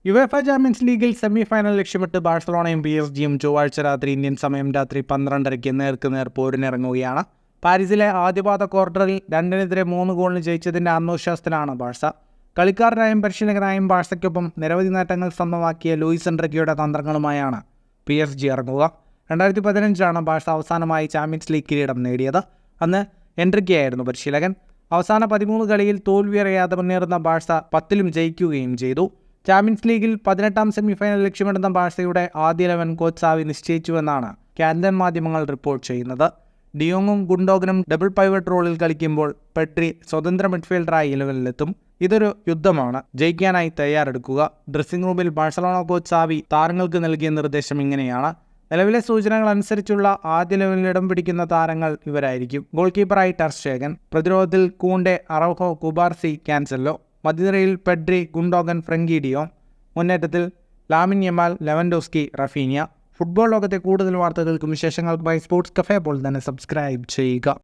UEFA champions ലീഗിൽ semifinal ലക്ഷ്യമിട്ട് ബാഴ്സലോണയും PSG-യും ചൊവ്വാഴ്ച രാത്രി ഇന്ത്യൻ സമയം രാത്രി 12:30 നേർക്കുനേർ പോരിനിറങ്ങുകയാണ്. പാരീസിലെ ആദ്യപാദ ക്വാർട്ടറിൽ 2-3 ഗോളിന് ജയിച്ചതിൻ്റെ ആത്മവിശ്വാസത്തിലാണ് ബാഴ്സ. കളിക്കാരനായും പരിശീലകനായും ബാഴ്സയ്ക്കൊപ്പം നിരവധി നേട്ടങ്ങൾ സ്വന്തമാക്കിയ ലൂയിസ് എൻറിക്കയുടെ തന്ത്രങ്ങളുമായാണ് PSG ഇറങ്ങുക. 2015 ബാഴ്സ അവസാനമായി ചാമ്പ്യൻസ് ലീഗ് കിരീടം നേടിയത്. അന്ന് എൻറിക്കയായിരുന്നു പരിശീലകൻ. അവസാന 13 കളിയിൽ തോൽവിയറിയാതെ മുന്നേറുന്ന ബാഴ്സ 10ലും ജയിക്കുകയും ചെയ്തു. ചാമ്പ്യൻസ് ലീഗിൽ 18ാം സെമിഫൈനൽ ലക്ഷ്യമിടുന്ന ബാഴ്സയുടെ ആദ്യ 11 കോച്ച് സാവി നിശ്ചയിച്ചുവെന്നാണ് കാനഡൻ മാധ്യമങ്ങൾ റിപ്പോർട്ട് ചെയ്യുന്നത്. ഡിയോങ്ങും ഗുണ്ടോഗനും ഡബിൾ പൈവറ്റ് റോളിൽ കളിക്കുമ്പോൾ പെഡ്രി സ്വതന്ത്ര മിഡ്ഫീൽഡറായി 11-ലെത്തും. ഇതൊരു യുദ്ധമാണ്. ജയിക്കാനായി തയ്യാറെടുക്കുക. ഡ്രസ്സിംഗ് റൂമിൽ ബാഴ്സലോണ കോച്ച് സാവി താരങ്ങൾക്ക് നൽകിയ നിർദ്ദേശം ഇങ്ങനെയാണ്. നിലവിലെ സൂചനകൾ അനുസരിച്ചുള്ള ആദ്യ 11-ൽ ഇടം പിടിക്കുന്ന താരങ്ങൾ ഇവരായിരിക്കും. ഗോൾ കീപ്പറായി ടെർ സ്റ്റേഗൻ, പ്രതിരോധത്തിൽ കൂണ്ടെ, അറൗഹോ, കുബാർസി, ക്യാൻസെല്ലോ, മധ്യനിരയിൽ പെഡ്രി, ഗുണ്ടോഗൻ, ഫ്രങ്കി ഡിയോങ്, മുന്നേറ്റത്തിൽ Lamine Yamal, Lewandowski, Raphinha. Football ലോകത്തെ കൂടുതൽ വാർത്തകൾക്കും വിശേഷങ്ങൾക്കുമായി സ്പോർട്സ് കഫേ അപ്പോൾ തന്നെ സബ്സ്ക്രൈബ് ചെയ്യുക.